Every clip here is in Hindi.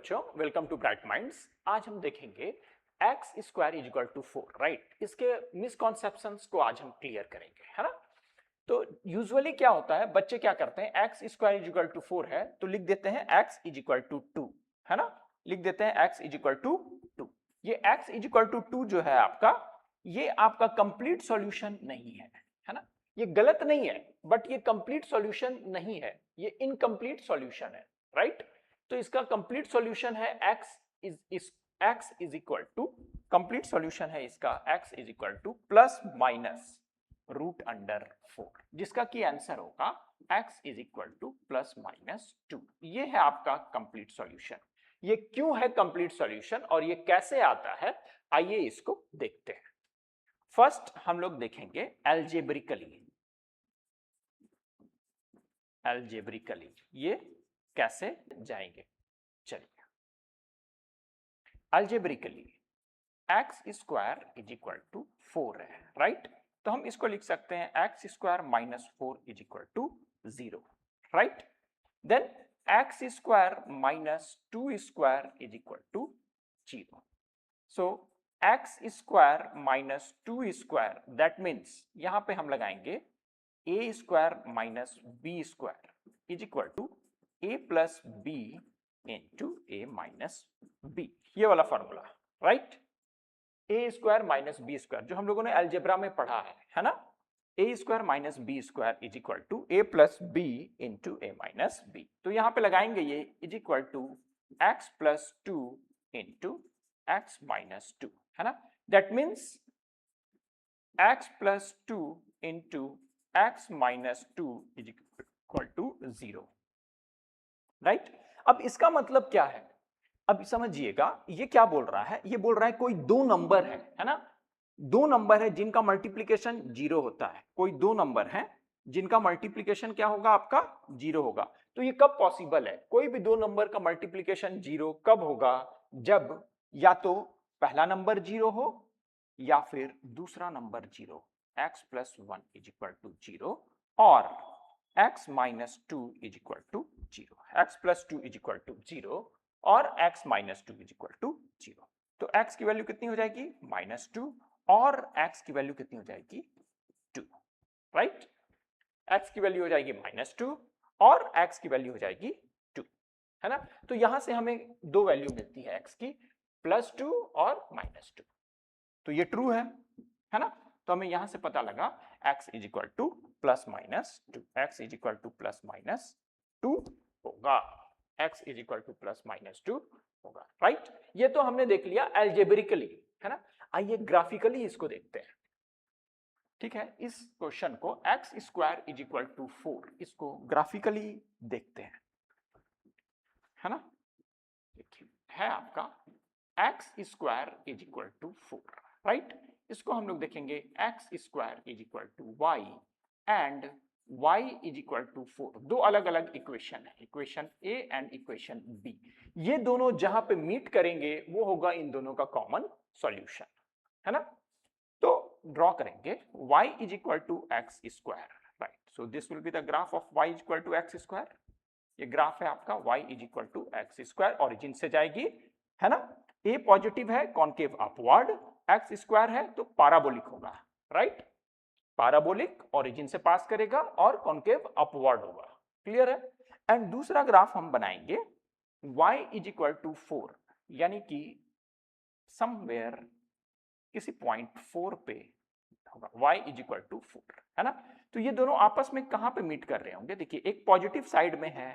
बच्चों, वेलकम टू ब्राइट माइंड्स। आज हम देखेंगे x square is equal to 4, right. इसके मिसकॉन्सेप्शंस को आज हम क्लियर करेंगे, है ना। तो यूजुअली क्या होता है, बच्चे क्या करते हैं, x square is equal to 4 है तो लिख देते हैं एक्स इज इक्वल टू 2, है ना। लिख देते हैं एक्स इज इक्वल टू 2। ये एक्स इज इक्वल टू 2 जो है आपका, ये आपका कंप्लीट सॉल्यूशन नहीं है ना। ये गलत नहीं है, बट ये कंप्लीट सॉल्यूशन नहीं है, ये इनकम्प्लीट सॉल्यूशन है, राइट। तो इसका कंप्लीट सॉल्यूशन है x is equal to, complete solution है इसका x is equal to plus minus root under 4, जिसका की आंसर होगा x is equal to plus minus 2। ये है आपका कंप्लीट सॉल्यूशन। ये क्यों है कंप्लीट सॉल्यूशन और ये कैसे आता है, आइए इसको देखते हैं। फर्स्ट हम लोग देखेंगे एल्जेब्रिकली ये कैसे जाएंगे। चलिए, algebraically X square is equal to 4 है, राइट। तो हम इसको लिख सकते हैं x square minus 4 is equal to 0, right. Then X square minus 2 square is equal to 0। So X square minus 2 square, that means यहां पे हम लगाएंगे A square minus B square is equal to A plus B into A minus B, ये वाला फॉर्मूला, राइट। ए स्क्वायर माइनस बी स्क्वायर जो हम लोगों ने अलजेब्रा में पढ़ा है ना। A square minus B square is equal to A plus B into A minus B. तो यहां पे लगाएंगे ये is equal to X plus 2 into X minus 2, है ना। That means X plus 2 into X minus 2 is equal to 0, right. अब इसका मतलब क्या है, अब समझिएगा ये क्या बोल रहा है। ये बोल रहा है कोई दो नंबर है ना। दो नंबर है जिनका मल्टीप्लिकेशन 0 होता है। कोई दो नंबर है जिनका मल्टीप्लिकेशन क्या होगा, आपका 0 होगा। तो ये कब पॉसिबल है, कोई भी दो नंबर का मल्टीप्लिकेशन 0 कब होगा, जब या तो पहला नंबर 0 हो या फिर दूसरा number 0, x plus 1 is equal to 0 और x minus 2 is equal to 0, x plus 2 is equal to 0 और x minus 2 is equal to 0। तो x की वैल्यू कितनी हो जाएगी, माइनस 2, और x की वैल्यू कितनी हो जाएगी, 2, राइट। x की वैल्यू हो जाएगी माइनस 2 और x की वैल्यू हो जाएगी 2, है ना। तो यहां से हमें दो वैल्यू मिलती है x की, प्लस 2 और माइनस 2। तो ये ट्रू है ना। तो हमें यहां से पता लगा x is equal to plus minus 2, x is equal to plus minus 2 होगा, x is equal to plus minus 2 होगा, राइट। ये तो हमने देख लिया एल्जेब्रिकली, है ना। आइए ग्राफिकली इसको देखते हैं, ठीक है। इस क्वेश्चन को x square is equal to 4, इसको ग्राफिकली देखते हैं, है ना। देखिए है आपका x square is equal to 4, right. इसको हम लोग देखेंगे x square is equal to y and y is equal to 4। दो अलग अलग इक्वेशन है, equation A and equation B. ये दोनों जहां पे मीट करेंगे वो होगा इन दोनों का कॉमन सॉल्यूशन, है ना। तो ड्रॉ करेंगे y is equal to x square, right. So this will be the graph of y is equal to x square. ये ग्राफ है आपका y is equal to x square, origin से जाएगी, है ना। a पॉजिटिव है, कॉन्केव अपवर्ड, एक्स स्क्वायर है तो पैराबोलिक होगा, राइट। पैराबोलिक ओरिजिन से पास करेगा और कॉन्केव अपवर्ड होगा, क्लियर है। एंड दूसरा ग्राफ हम बनाएंगे y इज इक्वल टू 4, यानी कि समवेयर किसी पॉइंट 4 पे होगा y इज इक्वल टू 4, है ना। तो ये दोनों आपस में कहां पे मीट कर रहे होंगे, देखिए एक पॉजिटिव साइड में है,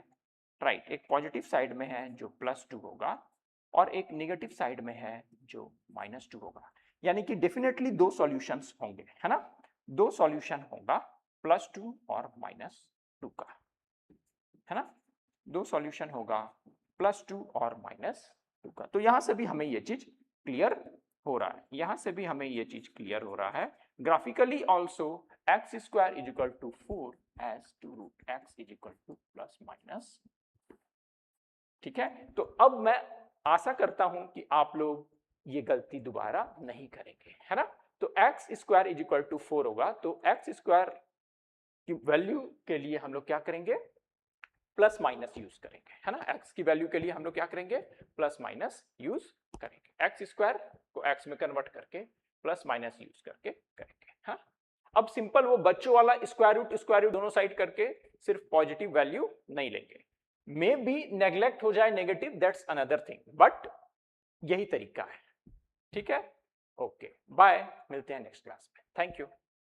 राइट। एक पॉजिटिव साइड में है जो प्लस 2 होगा और एक नेगेटिव साइड में है जो माइनस 2 होगा। यानी कि डेफिनेटली दो सॉल्यूशंस होंगे, है ना। दो सॉल्यूशन होगा प्लस 2 और माइनस 2 का, है ना। दो सॉल्यूशन होगा प्लस 2 और माइनस 2 का। तो यहां से भी हमें ये चीज क्लियर हो रहा है, यहां से भी हमें ये चीज क्लियर हो रहा है। Graphically also x square is equal to 4 as two root x is equal to plus minus, ठीक है। तो अब मैं आशा करता हूं कि आप लोग ये गलती दोबारा नहीं करेंगे, है ना। तो x square is equal to 4 होगा, तो एक्स स्क्वायर की वैल्यू के लिए हम लोग क्या करेंगे, प्लस माइनस यूज करेंगे, है ना। x की वैल्यू के लिए हम लोग क्या करेंगे, प्लस माइनस यूज करेंगे, एक्स स्क्वायर को x में कन्वर्ट करके प्लस माइनस यूज करके करेंगे। हाँ, अब सिंपल वो बच्चों वाला स्क्वायर रूट दोनों साइड करके सिर्फ पॉजिटिव वैल्यू नहीं लेंगे, मे बी नेग्लेक्ट हो जाए negative, that's another thing, but यही तरीका है। ठीक है, ओके बाय, मिलते हैं नेक्स्ट क्लास में, थैंक यू।